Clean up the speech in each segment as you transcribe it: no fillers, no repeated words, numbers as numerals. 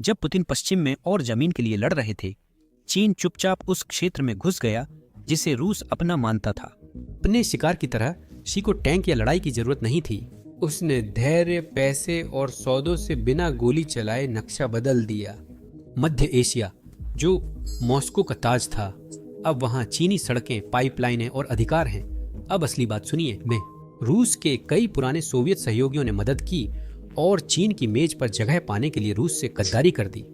जब पुतिन पश्चिम में और जमीन के लिए लड़ रहे थे, चीन चुपचाप उस क्षेत्र में घुस गया जिसे रूस अपना मानता था। अपने शिकार की तरह शी को टैंक या लड़ाई की जरूरत नहीं थी। उसने धैर्य, पैसे और सौदों से बिना गोली चलाए नक्शा बदल दिया। मध्य एशिया, जो मॉस्को का ताज था, अब वहां चीनी सड़कें, पाइपलाइनें और अधिकार हैं। अब असली बात सुनिए। रूस के कई पुराने सोवियत सहयोगियों ने मदद की और चीन की मेज पर जगह पाने के लिए रूस से गद्दारी कर दी।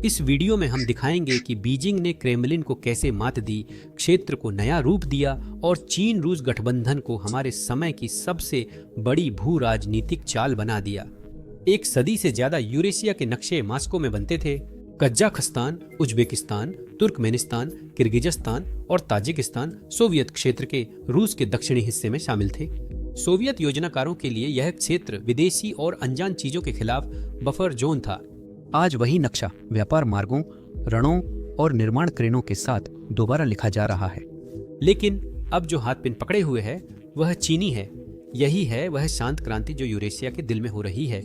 इस वीडियो में हम दिखाएंगे कि बीजिंग ने क्रेमलिन को कैसे मात दी, क्षेत्र को नया रूप दिया और चीन रूस गठबंधन को हमारे समय की सबसे बड़ी भू राजनीतिक चाल बना दिया। एक सदी से ज्यादा यूरेशिया के नक्शे मॉस्को में बनते थे। कजाकिस्तान, उज्बेकिस्तान, तुर्कमेनिस्तान, किर्गिजस्तान और ताजिकिस्तान सोवियत क्षेत्र के रूस के दक्षिणी हिस्से में शामिल थे। सोवियत योजनाकारों के लिए यह क्षेत्र विदेशी और अनजान चीजों के खिलाफ बफर जोन था। आज वही नक्शा व्यापार मार्गों, रणों और निर्माण क्रेनों के साथ दोबारा लिखा जा रहा है। लेकिन अब जो हाथ पिन पकड़े हुए है वह चीनी है। यही है वह शांत क्रांति जो यूरेशिया के दिल में हो रही है।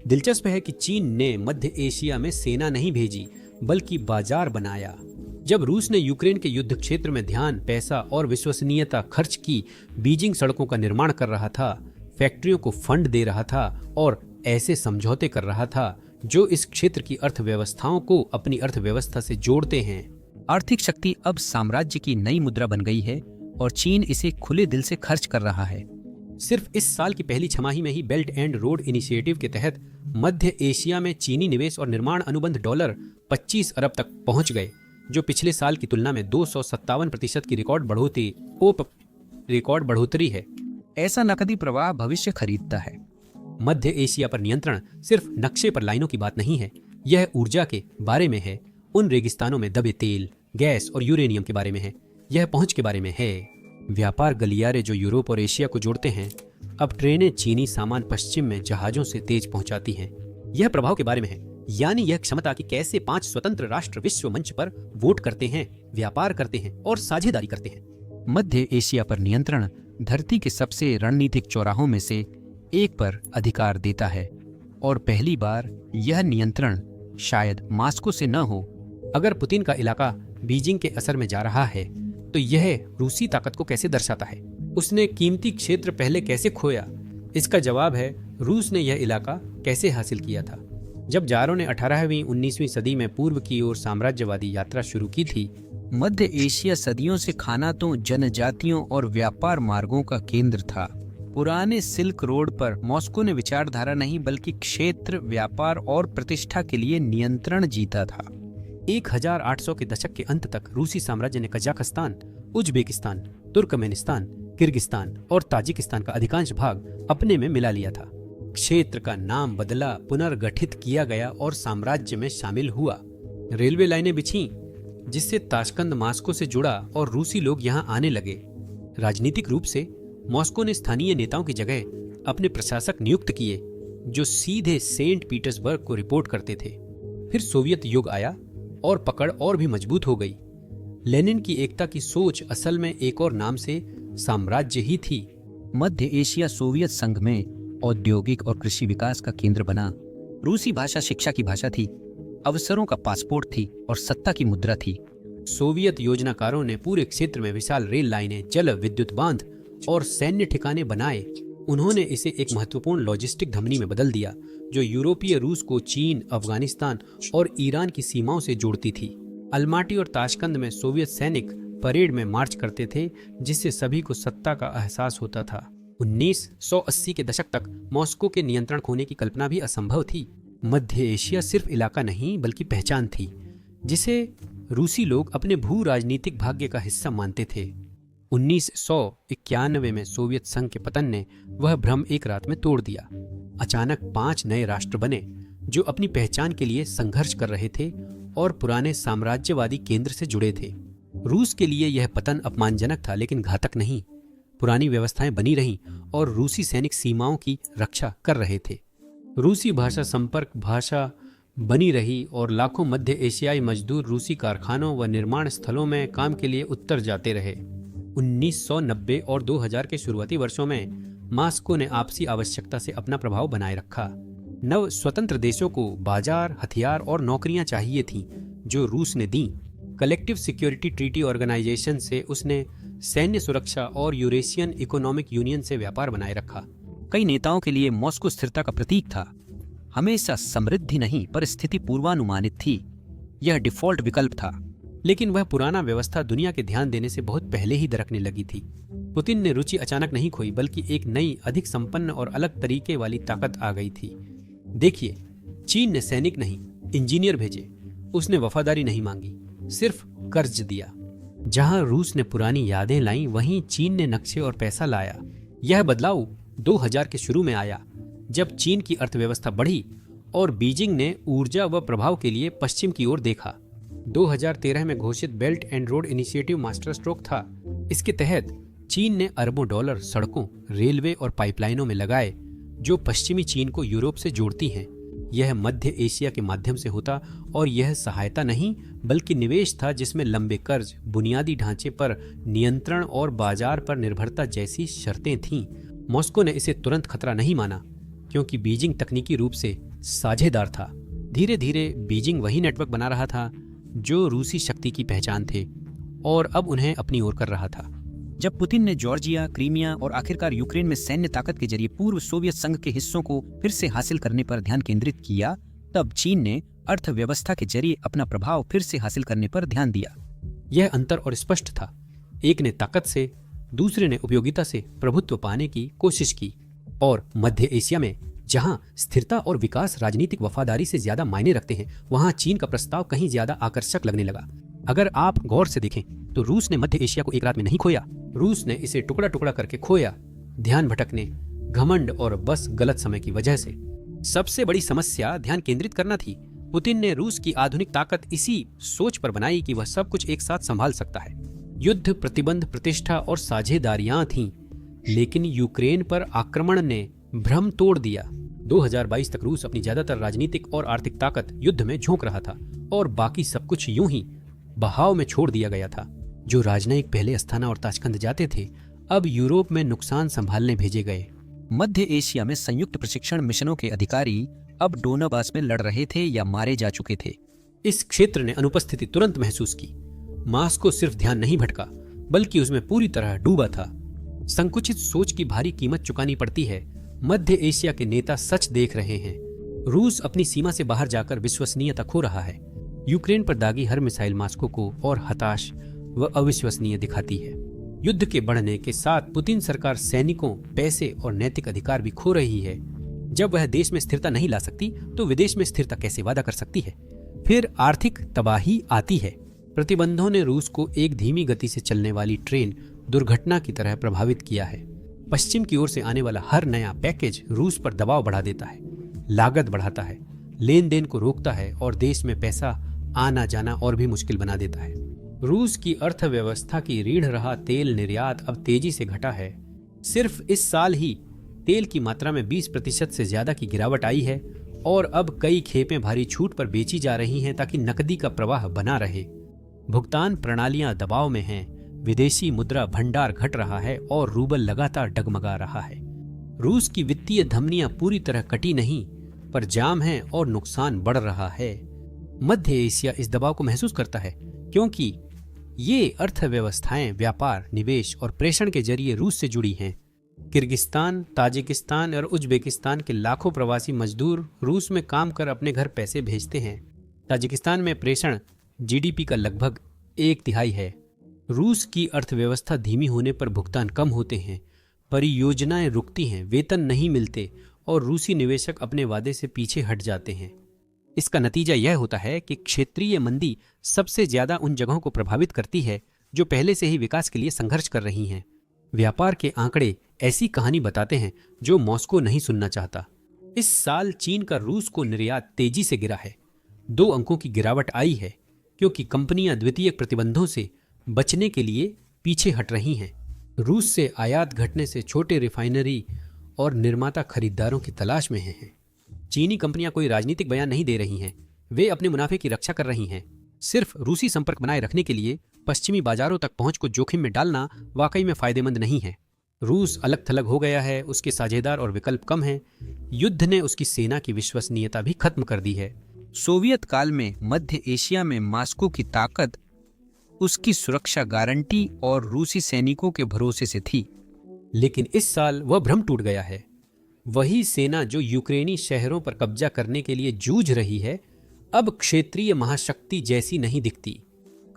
दिलचस्प है कि चीन ने मध्य एशिया में सेना नहीं भेजी, बल्कि बाजार बनाया। जब रूस ने यूक्रेन के युद्ध क्षेत्र में ध्यान, पैसा और विश्वसनीयता खर्च की, बीजिंग सड़कों का निर्माण कर रहा था, फैक्ट्रियों को फंड दे रहा था और ऐसे समझौते कर रहा था जो इस क्षेत्र की अर्थव्यवस्थाओं को अपनी अर्थव्यवस्था से जोड़ते हैं। आर्थिक शक्ति अब साम्राज्य की नई मुद्रा बन गई है और चीन इसे खुले दिल से खर्च कर रहा है। सिर्फ इस साल की पहली छमाही में ही बेल्ट एंड रोड इनिशिएटिव के तहत मध्य एशिया में चीनी निवेश और निर्माण अनुबंध डॉलर 25 अरब तक पहुंच गए, जो पिछले साल की तुलना में 257% की रिकॉर्ड बढ़ोतरी है। ऐसा नकदी प्रवाह भविष्य खरीदता है। मध्य एशिया पर नियंत्रण सिर्फ नक्शे पर लाइनों की बात नहीं है, यह ऊर्जा के बारे में है। उन रेगिस्तानों में दबे तेल, गैस और यूरेनियम के बारे में है। यह पहुंच के बारे में है। व्यापार गलियारे जो यूरोप और एशिया को जोड़ते हैं। अब ट्रेनें चीनी सामान पश्चिम में जहाजों से तेज पहुंचाती हैं। यह प्रभाव के बारे में है, यानी यह क्षमता कि कैसे 5 स्वतंत्र राष्ट्र विश्व मंच पर वोट करते हैं, व्यापार करते हैं और साझेदारी करते हैं। मध्य एशिया पर नियंत्रण धरती के सबसे रणनीतिक चौराहों में से एक पर अधिकार देता है और पहली बार यह नियंत्रण शायद मॉस्को से न हो। अगर पुतिन का इलाका बीजिंग के असर में जा रहा है तो यह रूसी ताकत को कैसे दर्शाता है? उसने कीमती क्षेत्र पहले कैसे खोया? इसका जवाब है रूस ने यह इलाका कैसे हासिल किया था। जब जारों ने 18वीं 19वीं सदी में पूर्व की ओर साम्राज्यवादी यात्रा शुरू की थी, मध्य एशिया सदियों से खानातों, जनजातियों और व्यापार मार्गों का केंद्र था। पुराने सिल्क रोड पर मॉस्को ने विचारधारा नहीं बल्कि क्षेत्र, व्यापार और प्रतिष्ठा के लिए नियंत्रण जीता था। 1800 के दशक के अंत तक रूसी साम्राज्य ने कजाकिस्तान, उज्बेकिस्तान, तुर्कमेनिस्तान, किर्गिस्तान और ताजिकिस्तान का अधिकांश भाग अपने में मिला लिया था। क्षेत्र का नाम बदला, पुनर्गठित किया गया और साम्राज्य में शामिल हुआ। रेलवे लाइनें बिछी जिससे ताशकंद मॉस्को से जुड़ा और रूसी लोग यहाँ आने लगे। राजनीतिक रूप से मॉस्को ने स्थानीय नेताओं की जगह अपने प्रशासक नियुक्त किए जो सीधे सेंट पीटर्सबर्ग को रिपोर्ट करते थे। फिर सोवियत युग आया और पकड़ और भी मजबूत हो गई। लेनिन की एकता की सोच असल में एक और नाम से साम्राज्य ही थी। मध्य एशिया सोवियत संघ में औद्योगिक और कृषि विकास का केंद्र बना। रूसी भाषा शिक्षा की भाषा थी, अवसरों का पासपोर्ट थी और सत्ता की मुद्रा थी। सोवियत योजनाकारों ने पूरे क्षेत्र में विशाल रेल लाइनें, जल विद्युत बांध और सैन्य ठिकाने बनाए। उन्होंने इसे एक महत्वपूर्ण लॉजिस्टिक धमनी में बदल दिया जो यूरोपीय रूस को चीन, अफगानिस्तान और ईरान की सीमाओं से जोड़ती थी। अलमाटी और ताशकंद में सोवियत सैनिक परेड में मार्च करते थे जिससे सभी को सत्ता का एहसास होता था। 1980 के दशक तक मॉस्को के नियंत्रण खोने की कल्पना भी असंभव थी। मध्य एशिया सिर्फ इलाका नहीं बल्कि पहचान थी जिसे रूसी लोग अपने भू राजनीतिक भाग्य का हिस्सा मानते थे। 1991 में सोवियत संघ के पतन ने वह भ्रम एक रात में तोड़ दिया। अचानक 5 नए राष्ट्र बने जो अपनी पहचान के लिए संघर्ष कर रहे थे और पुराने साम्राज्यवादी केंद्र से जुड़े थे। रूस के लिए यह पतन अपमानजनक था लेकिन घातक नहीं। पुरानी व्यवस्थाएं बनी रहीं और रूसी सैनिक सीमाओं की रक्षा कर रहे थे। रूसी भाषा संपर्क भाषा बनी रही और लाखों मध्य एशियाई मजदूर रूसी कारखानों व निर्माण स्थलों में काम के लिए उत्तर जाते रहे। 1990 और 2000 के शुरुआती वर्षों में मॉस्को ने आपसी आवश्यकता से अपना प्रभाव बनाए रखा। नव स्वतंत्र देशों को बाजार, हथियार और नौकरियां चाहिए थीं, जो रूस ने दी। कलेक्टिव सिक्योरिटी ट्रीटी ऑर्गेनाइजेशन से उसने सैन्य सुरक्षा और यूरेशियन इकोनॉमिक यूनियन से व्यापार बनाए रखा। कई नेताओं के लिए मॉस्को स्थिरता का प्रतीक था। हमेशा समृद्धि नहीं पर स्थिति पूर्वानुमानित थी। यह डिफॉल्ट विकल्प था। लेकिन वह पुराना व्यवस्था दुनिया के ध्यान देने से बहुत पहले ही दरकने लगी थी। पुतिन ने रुचि अचानक नहीं खोई, बल्कि एक नई, अधिक संपन्न और अलग तरीके वाली ताकत आ गई थी। देखिए, चीन ने सैनिक नहीं, इंजीनियर भेजे। उसने वफादारी नहीं मांगी, सिर्फ कर्ज दिया। जहां रूस ने पुरानी यादें लाईं, वहीं चीन ने नक्शे और पैसा लाया। यह बदलाव 2000 के शुरू में आया, जब चीन की अर्थव्यवस्था बढ़ी और बीजिंग ने ऊर्जा व प्रभाव के लिए पश्चिम की ओर देखा। 2013 में घोषित belt and road initiative master stroke था। इसके तहत चीन ने अरबों डॉलर सड़कों, रेलवे और पाइपलाइनों में लगाए, जो पश्चिमी चीन को यूरोप से जोड़ती हैं। यह मध्य एशिया के माध्यम से होता, और यह सहायता नहीं बल्कि निवेश था, जिसमें लंबे कर्ज, बुनियादी ढांचे पर नियंत्रण और बाजार पर निर्भरता जैसी शर्तें थीं। मॉस्को ने इसे तुरंत खतरा नहीं माना, क्योंकि बीजिंग तकनीकी रूप से साझेदार था। धीरे धीरे बीजिंग वही नेटवर्क बना रहा था जो रूसी शक्ति की पहचान थे, और अब उन्हें अपनी ओर कर रहा था। जब पुतिन ने जॉर्जिया, क्रीमिया और आखिरकार यूक्रेन में सैन्य ताकत के जरिए पूर्व सोवियत संघ के हिस्सों को फिर से हासिल करने पर ध्यान केंद्रित किया, तब चीन ने अर्थव्यवस्था के जरिए अपना प्रभाव फिर से हासिल करने पर ध्यान दिया। यह अंतर और स्पष्ट था। एक ने ताकत से, दूसरे ने उपयोगिता से प्रभुत्व पाने की कोशिश की। और मध्य एशिया में, जहां स्थिरता और विकास राजनीतिक वफादारी से ज्यादा मायने रखते हैं, वहां चीन का प्रस्ताव कहीं ज्यादा आकर्षक लगने लगा। अगर आप गौर से देखें तो रूस ने मध्य एशिया को एक रात में नहीं खोया। रूस ने इसे टुकड़ा टुकड़ा करके खोया, ध्यान भटकने, घमंड और बस गलत समय की वजह से। सबसे बड़ी समस्या ध्यान केंद्रित करना थी। पुतिन ने रूस की आधुनिक ताकत इसी सोच पर बनाई कि वह सब कुछ एक साथ संभाल सकता है। युद्ध, प्रतिबंध, प्रतिष्ठा और साझेदारियां थीं, लेकिन यूक्रेन पर आक्रमण ने भ्रम तोड़ दिया। 2022 तक रूस अपनी ज्यादातर राजनीतिक और आर्थिक ताकत युद्ध में झोंक रहा था, और बाकी सब कुछ यूं ही बहाव में छोड़ दिया गया था। जो राजनयिक पहले अस्थाना और ताशकंद जाते थे, अब यूरोप में नुकसान संभालने भेजे गए। मध्य एशिया में संयुक्त प्रशिक्षण मिशनों के अधिकारी अब डोनाबास में लड़ रहे थे या मारे जा चुके थे। इस क्षेत्र ने अनुपस्थिति तुरंत महसूस की। मास्को सिर्फ ध्यान नहीं भटका, बल्कि उसमें पूरी तरह डूबा था। संकुचित सोच की भारी कीमत चुकानी पड़ती है। मध्य एशिया के नेता सच देख रहे हैं। रूस अपनी सीमा से बाहर जाकर विश्वसनीयता खो रहा है। यूक्रेन पर दागी हर मिसाइल मास्को को और हताश व अविश्वसनीय दिखाती है। युद्ध के बढ़ने के साथ पुतिन सरकार सैनिकों, पैसे और नैतिक अधिकार भी खो रही है। जब वह देश में स्थिरता नहीं ला सकती, तो विदेश में स्थिरता कैसे वादा कर सकती है? फिर आर्थिक तबाही आती है। प्रतिबंधों ने रूस को एक धीमी गति से चलने वाली ट्रेन दुर्घटना की तरह प्रभावित किया है। पश्चिम की ओर से आने वाला हर नया पैकेज रूस पर दबाव बढ़ा देता है, लागत बढ़ाता है, लेन देन को रोकता है और देश में पैसा आना जाना और भी मुश्किल बना देता है। रूस की अर्थव्यवस्था की रीढ़ रहा तेल निर्यात अब तेजी से घटा है। सिर्फ इस साल ही तेल की मात्रा में 20% से ज्यादा की गिरावट आई है, और अब कई खेपें भारी छूट पर बेची जा रही हैं ताकि नकदी का प्रवाह बना रहे। भुगतान प्रणालियां दबाव में हैं, विदेशी मुद्रा भंडार घट रहा है और रूबल लगातार डगमगा रहा है। रूस की वित्तीय धमनियां पूरी तरह कटी नहीं, पर जाम है और नुकसान बढ़ रहा है। मध्य एशिया इस दबाव को महसूस करता है, क्योंकि ये अर्थव्यवस्थाएं व्यापार, निवेश और प्रेषण के जरिए रूस से जुड़ी हैं। किर्गिस्तान, ताजिकिस्तान और उज्बेकिस्तान के लाखों प्रवासी मजदूर रूस में काम कर अपने घर पैसे भेजते हैं। ताजिकिस्तान में प्रेषण जीडीपी का लगभग 1/3 है। रूस की अर्थव्यवस्था धीमी होने पर भुगतान कम होते हैं, परियोजनाएं रुकती हैं, वेतन नहीं मिलते और रूसी निवेशक अपने वादे से पीछे हट जाते हैं। इसका नतीजा यह होता है कि क्षेत्रीय मंदी सबसे ज्यादा उन जगहों को प्रभावित करती है जो पहले से ही विकास के लिए संघर्ष कर रही हैं। व्यापार के आंकड़े ऐसी कहानी बताते हैं जो मॉस्को नहीं सुनना चाहता। इस साल चीन का रूस को निर्यात तेजी से गिरा है। 2 अंकों की गिरावट आई है, क्योंकि कंपनियां द्वितीयक प्रतिबंधों से बचने के लिए पीछे हट रही हैं। रूस से आयात घटने से छोटे रिफाइनरी और निर्माता खरीदारों की तलाश में हैं। चीनी कंपनियां कोई राजनीतिक बयान नहीं दे रही हैं, वे अपने मुनाफे की रक्षा कर रही हैं। सिर्फ रूसी संपर्क बनाए रखने के लिए पश्चिमी बाजारों तक पहुंच को जोखिम में डालना वाकई में फायदेमंद नहीं है। रूस अलग थलग हो गया है, उसके साझेदार और विकल्प कम हैं। युद्ध ने उसकी सेना की विश्वसनीयता भी खत्म कर दी है। सोवियत काल में मध्य एशिया में मॉस्को की ताकत उसकी सुरक्षा गारंटी और रूसी सैनिकों के भरोसे से थी। लेकिन इस साल वह भ्रम टूट गया है। वही सेना जो यूक्रेनी शहरों पर कब्जा करने के लिए जूझ रही है, अब क्षेत्रीय महाशक्ति जैसी नहीं दिखती।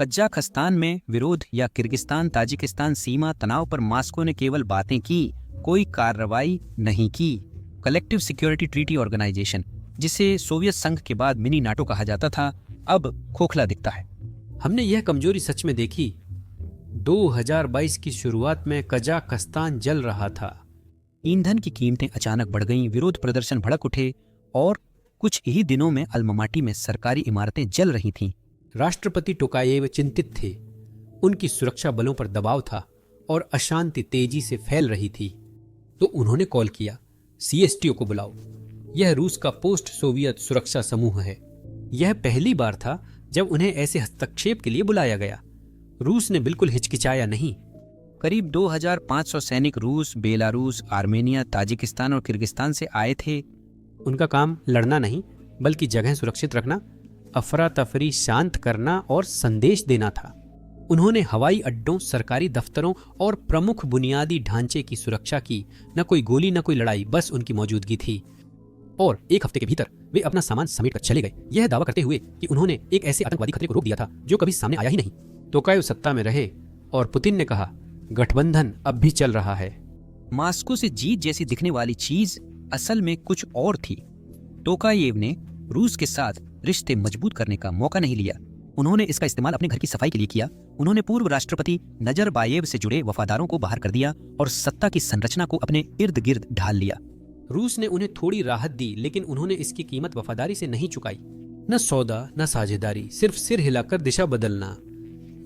कजाखस्तान में विरोध या किर्गिस्तान ताजिकिस्तान सीमा तनाव पर मॉस्को ने केवल बातें की, कोई कार्रवाई नहीं की। कलेक्टिव सिक्योरिटी ट्रीटी ऑर्गेनाइजेशन, जिसे सोवियत संघ के बाद मिनी नाटो कहा जाता था, अब खोखला दिखता है। हमने यह कमजोरी सच में देखी। 2022 की शुरुआत में कजाखस्तान जल रहा था। ईंधन की कीमतें अचानक बढ़ गईं, विरोध प्रदर्शन भड़क उठे और कुछ ही दिनों में अल्मामाटी में सरकारी इमारतें जल रही थीं। राष्ट्रपति टोकायेव चिंतित थे। उनकी सुरक्षा बलों पर दबाव था और अशांति तेजी से फैल रही थी। तो उन्होंने कॉल किया, CSTO को बुलाओ। यह रूस का पोस्ट सोवियत सुरक्षा समूह है। यह पहली बार था जब उन्हें ऐसे हस्तक्षेप के लिए बुलाया गया। रूस ने बिल्कुल हिचकिचाया नहीं। करीब 2500 सैनिक रूस, बेलारूस, आर्मेनिया, ताजिकिस्तान और किर्गिस्तान से आए थे। उनका काम लड़ना नहीं, बल्कि जगह सुरक्षित रखना, अफरा तफरी शांत करना और संदेश देना था। उन्होंने हवाई अड्डों, सरकारी दफ्तरों और प्रमुख बुनियादी ढांचे की सुरक्षा की। न कोई गोली, न कोई लड़ाई, बस उनकी मौजूदगी थी। और एक हफ्ते के भीतर वे अपना सामान समेट कर चले गए, यह दावा करते हुए कि उन्होंने एक ऐसे आतंकवादी खतरे को रोक दिया था जो कभी सामने आया ही नहीं। टोकायेव सत्ता में रहे और पुतिन ने कहा, गठबंधन अब भी चल रहा है। मॉस्को से जीत जैसी दिखने वाली चीज असल में कुछ और थी। टोकायेव ने रूस के साथ रिश्ते मजबूत करने का मौका नहीं लिया। उन्होंने इसका इस्तेमाल अपने घर की सफाई के लिए किया। उन्होंने पूर्व राष्ट्रपति नजरबायेव से जुड़े वफादारों को बाहर कर दिया और सत्ता की संरचना को अपने इर्द गिर्द ढाल लिया। रूस ने उन्हें थोड़ी राहत दी, लेकिन उन्होंने इसकी कीमत वफादारी से नहीं चुकाई। न सौदा, न साझेदारी, सिर्फ सिर हिलाकर दिशा बदलना।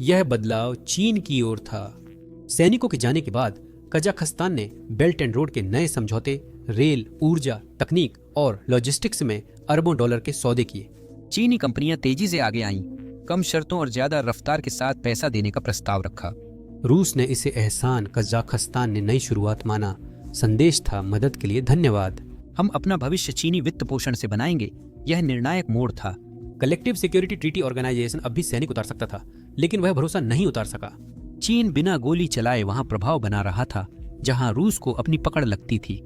यह बदलाव चीन की ओर था। सैनिकों के जाने के बाद कजाखस्तान ने बेल्ट एंड रोड के नए समझौते, रेल, ऊर्जा, तकनीक और लॉजिस्टिक्स में अरबों डॉलर के सौदे किए। चीनी कंपनियां तेजी से आगे आईं, कम शर्तों और ज्यादा रफ्तार के साथ पैसा देने का प्रस्ताव रखा। रूस ने इसे एहसान, कजाखस्तान ने नई शुरुआत माना। संदेश था, मदद के लिए धन्यवाद। हम अपना भविष्य चीनी वित्त पोषण से बनाएंगे। यह निर्णायक मोड़ था। कलेक्टिव सिक्योरिटी ट्रीटी ऑर्गेनाइजेशन अब भी सैनिक उतार सकता था, लेकिन वह भरोसा नहीं उतार सका। चीन बिना गोली चलाए वहां प्रभाव बना रहा था, जहां रूस को अपनी पकड़ लगती थी।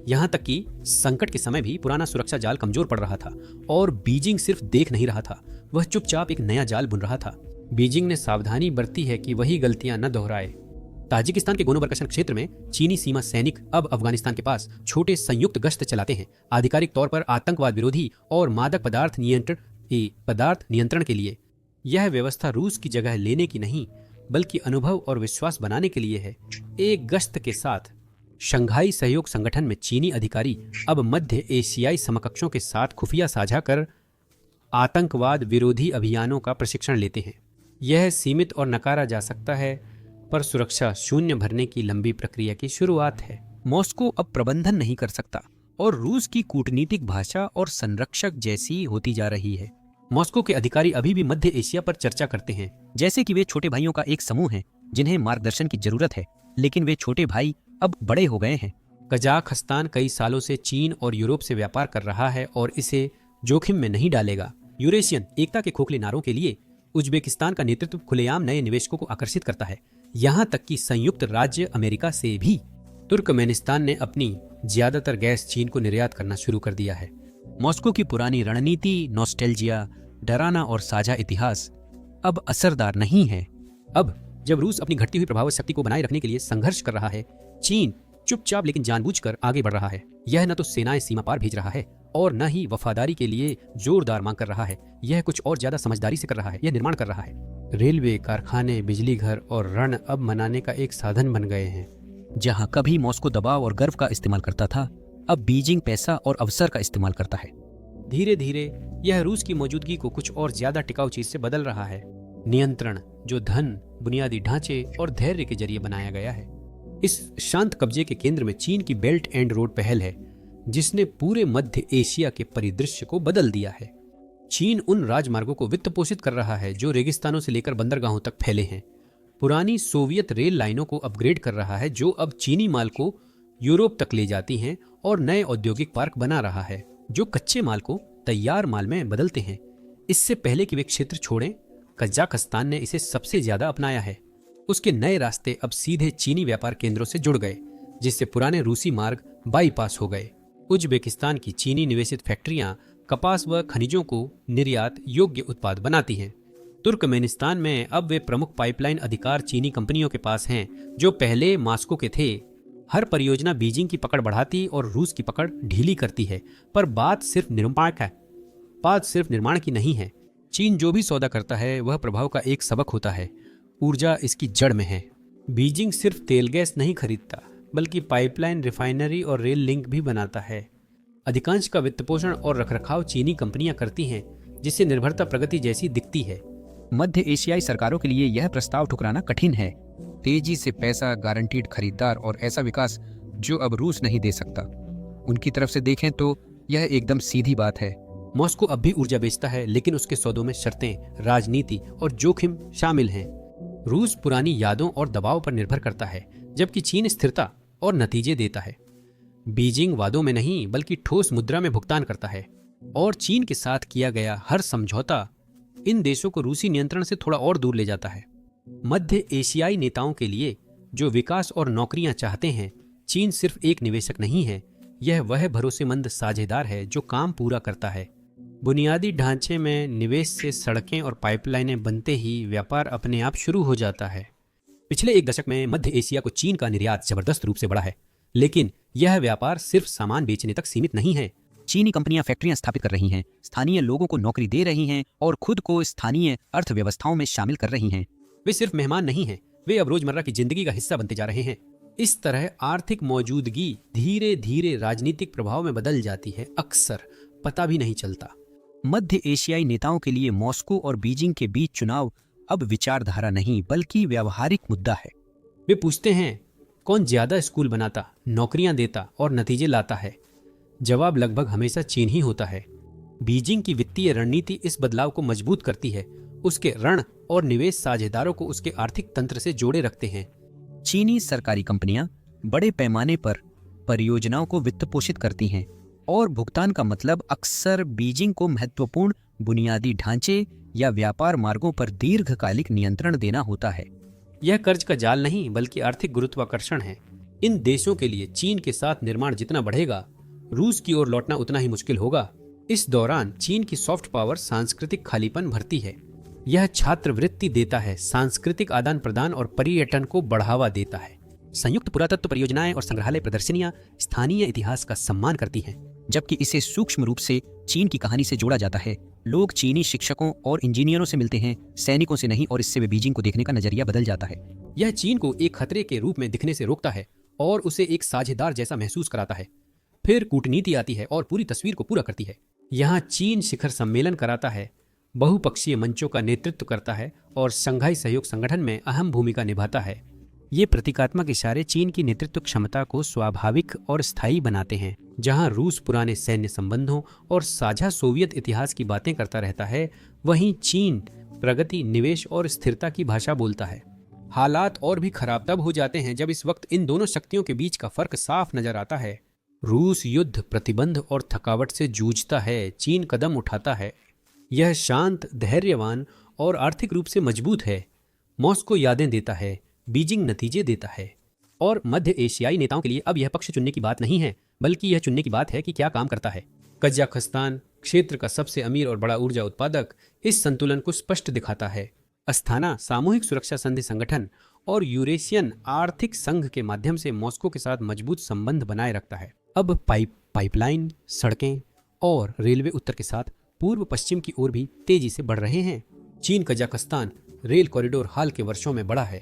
यहाँ तक कि संकट के समय भी पुराना सुरक्षा जाल कमजोर पड़ रहा था और बीजिंग सिर्फ देख नहीं रहा था, वह चुपचाप एक नया जाल बुन रहा था। बीजिंग ने सावधानी बरती है कि वही गलतियां न दोहराए। ताजिकिस्तान के गोनो बरकशन क्षेत्र में चीनी सीमा सैनिक अब अफगानिस्तान के पास छोटे संयुक्त गश्त चलाते हैं, आधिकारिक तौर पर आतंकवाद विरोधी और मादक पदार्थ नियंत्रण के लिए। यह व्यवस्था रूस की जगह लेने की नहीं, बल्कि अनुभव और विश्वास बनाने के लिए है। एक गश्त के साथ शंघाई सहयोग संगठन में चीनी अधिकारी अब मध्य एशियाई समकक्षों के साथ खुफिया साझा कर आतंकवाद विरोधी अभियानों का प्रशिक्षण लेते हैं। यह सीमित और नकारा जा सकता है, पर सुरक्षा शून्य भरने की लंबी प्रक्रिया की शुरुआत है। मॉस्को अब प्रबंधन नहीं कर सकता और रूस की कूटनीतिक भाषा और संरक्षक जैसी होती जा रही है। मॉस्को के अधिकारी अभी भी मध्य एशिया पर चर्चा करते हैं, जैसे कि वे छोटे भाइयों का एक समूह है जिन्हें मार्गदर्शन की जरूरत है, लेकिन वे छोटे भाई अब बड़े हो गए हैं। कजाखस्तान कई सालों से चीन और यूरोप से व्यापार कर रहा है और इसे जोखिम में नहीं डालेगा। यूरेशियन एकता के खोखले नारों के लिए उज्बेकिस्तान का नेतृत्व खुलेआम नए निवेशकों को आकर्षित करता है, यहाँ तक कि संयुक्त राज्य अमेरिका से भी। तुर्कमेनिस्तान ने अपनी ज्यादातर गैस चीन को निर्यात करना शुरू कर दिया है। मॉस्को की पुरानी रणनीति, नॉस्टैल्जिया, डराना और साझा इतिहास अब असरदार नहीं है। अब जब रूस अपनी घटती हुई प्रभाव शक्ति को बनाए रखने के लिए संघर्ष कर रहा है, चीन चुपचाप लेकिन जानबूझकर आगे बढ़ रहा है। यह न तो सेनाएं सीमा पार भेज रहा है और न ही वफादारी के लिए जोरदार मांग कर रहा है। यह कुछ और ज्यादा समझदारी से कर रहा है, यह निर्माण कर रहा है। रेलवे, कारखाने, बिजली घर और रण अब मनाने का एक साधन बन गए हैं। जहां कभी मॉस्को दबाव और गर्व का इस्तेमाल करता था, अब बीजिंग पैसा और अवसर का इस्तेमाल करता है। धीरे धीरे यह रूस की मौजूदगी को कुछ और ज्यादा टिकाऊ चीज से बदल रहा है। नियंत्रण जो धन, बुनियादी ढांचे और धैर्य के जरिए बनाया गया है। इस शांत कब्जे के केंद्र में चीन की बेल्ट एंड रोड पहल है, जिसने पूरे मध्य एशिया के परिदृश्य को बदल दिया है। चीन उन राजमार्गों को वित्त पोषित कर रहा है जो रेगिस्तानों से लेकर बंदरगाहों तक फैले हैं। पुरानी सोवियत रेल लाइनों को अपग्रेड कर रहा है, जो अब चीनी माल को यूरोप तक ले जाती हैं, और नए औद्योगिक पार्क बना रहा है जो कच्चे माल को तैयार माल में बदलते हैं। इससे पहले कि वे क्षेत्र छोड़ें, कजाकिस्तान ने इसे सबसे ज्यादा अपनाया है। उसके नए रास्ते अब सीधे चीनी व्यापार केंद्रों से जुड़ गए, जिससे पुराने रूसी मार्ग बाईपास हो गए। उज्बेकिस्तान की चीनी निवेशित फैक्ट्रियां कपास व खनिजों को निर्यात योग्य उत्पाद बनाती हैं। तुर्कमेनिस्तान में अब वे प्रमुख पाइपलाइन अधिकार चीनी कंपनियों के पास हैं, जो पहले मॉस्को के थे। हर परियोजना बीजिंग की पकड़ बढ़ाती और रूस की पकड़ ढीली करती है, पर बात सिर्फ निर्माण की नहीं है। चीन जो भी सौदा करता है वह प्रभाव का एक सबक होता है। ऊर्जा इसकी जड़ में है। बीजिंग सिर्फ तेल गैस नहीं खरीदता, बल्कि पाइपलाइन, रिफाइनरी और रेल लिंक भी बनाता है। अधिकांश का वित्तपोषण और रखरखाव चीनी कंपनियां करती हैं, जिससे निर्भरता प्रगति जैसी दिखती है। मध्य एशियाई सरकारों के लिए यह प्रस्ताव ठुकराना कठिन है। तेजी से पैसा, गारंटीड खरीदार और ऐसा विकास जो अब रूस नहीं दे सकता। उनकी तरफ से देखें तो यह एकदम सीधी बात है। मॉस्को अब भी ऊर्जा बेचता है, लेकिन उसके सौदों में शर्तें, राजनीति और जोखिम शामिल हैं। रूस पुरानी यादों और दबाव पर निर्भर करता है, जबकि चीन स्थिरता और नतीजे देता है। बीजिंग वादों में नहीं, बल्कि ठोस मुद्रा में भुगतान करता है, और चीन के साथ किया गया हर समझौता इन देशों को रूसी नियंत्रण से थोड़ा और दूर ले जाता है। मध्य एशियाई नेताओं के लिए जो विकास और नौकरियां चाहते हैं, चीन सिर्फ एक निवेशक नहीं है, यह वह भरोसेमंद साझेदार है जो काम पूरा करता है। बुनियादी ढांचे में निवेश से सड़कें और पाइपलाइनें बनते ही व्यापार अपने आप शुरू हो जाता है। पिछले एक दशक में मध्य एशिया को चीन का निर्यात जबरदस्त रूप से बढ़ा है, लेकिन यह व्यापार सिर्फ सामान बेचने तक सीमित नहीं है। चीनी कंपनियां फैक्ट्रियां स्थापित कर रही हैं, स्थानीय लोगों को नौकरी दे रही हैं और खुद को स्थानीय अर्थव्यवस्थाओं में शामिल कर रही हैं। वे सिर्फ मेहमान नहीं हैं, वे अब रोजमर्रा की जिंदगी का हिस्सा बनते जा रहे हैं। इस तरह आर्थिक मौजूदगी धीरे धीरे राजनीतिक प्रभाव में बदल जाती है, अक्सर पता भी नहीं चलता। मध्य एशियाई नेताओं के लिए मॉस्को और बीजिंग के बीच चुनाव अब विचारधारा नहीं, बल्कि व्यावहारिक मुद्दा है। वे पूछते हैं, कौन ज्यादा स्कूल बनाता, नौकरियां देता और नतीजे लाता है? जवाब लगभग हमेशा चीन ही होता है। बीजिंग की वित्तीय रणनीति इस बदलाव को मजबूत करती है। उसके ऋण और निवेश साझेदारों को उसके आर्थिक तंत्र से जोड़े रखते हैं। चीनी सरकारी कंपनियां बड़े पैमाने पर परियोजनाओं को वित्त पोषित करती हैं, और भुगतान का मतलब अक्सर बीजिंग को महत्वपूर्ण बुनियादी ढांचे या व्यापार मार्गों पर दीर्घकालिक नियंत्रण देना होता है। यह कर्ज का जाल नहीं, बल्कि आर्थिक गुरुत्वाकर्षण है। इन देशों के लिए चीन के साथ निर्माण जितना बढ़ेगा, रूस की ओर लौटना उतना ही मुश्किल होगा। इस दौरान चीन की सॉफ्ट पावर सांस्कृतिक खालीपन भरती है। यह छात्रवृत्ति देता है, सांस्कृतिक आदान प्रदान और पर्यटन को बढ़ावा देता है। संयुक्त पुरातत्व परियोजनाएं और संग्रहालय प्रदर्शनियां स्थानीय इतिहास का सम्मान करती हैं, जबकि इसे सूक्ष्म रूप से चीन की कहानी से जोड़ा जाता है। लोग चीनी शिक्षकों और इंजीनियरों से मिलते हैं, सैनिकों से नहीं, और इससे वे बीजिंग को देखने का नजरिया बदल जाता है। यह चीन को एक खतरे के रूप में दिखने से रोकता है और उसे एक साझेदार जैसा महसूस कराता है। फिर कूटनीति आती है और पूरी तस्वीर को पूरा करती है। यहाँ चीन शिखर सम्मेलन कराता है, बहुपक्षीय मंचों का नेतृत्व करता है और शंघाई सहयोग संगठन में अहम भूमिका निभाता है। ये प्रतीकात्मक इशारे चीन की नेतृत्व क्षमता को स्वाभाविक और स्थायी बनाते हैं। जहां रूस पुराने सैन्य संबंधों और साझा सोवियत इतिहास की बातें करता रहता है, वहीं चीन प्रगति, निवेश और स्थिरता की भाषा बोलता है। हालात और भी खराब तब हो जाते हैं जब इस वक्त इन दोनों शक्तियों के बीच का फर्क साफ नजर आता है। रूस युद्ध, प्रतिबंध और थकावट से जूझता है, चीन कदम उठाता है। यह शांत, धैर्यवान और आर्थिक रूप से मजबूत है। मॉस्को यादें देता है, बीजिंग नतीजे देता है। और मध्य एशियाई नेताओं के लिए अब यह पक्ष चुनने की बात नहीं है, बल्कि यह चुनने की बात है कि क्या काम करता है। कजाकिस्तान, क्षेत्र का सबसे अमीर और बड़ा ऊर्जा उत्पादक, इस संतुलन को स्पष्ट दिखाता है। अस्थाना, सामूहिक सुरक्षा संधि संगठन और यूरेशियन आर्थिक संघ के माध्यम से मॉस्को के साथ मजबूत संबंध बनाए रखता है। अब पाइपलाइन, सड़कें और रेलवे उत्तर के साथ पूर्व पश्चिम की ओर भी तेजी से बढ़ रहे हैं। चीन कजाकिस्तान रेल कॉरिडोर हाल के वर्षों में बढ़ा है,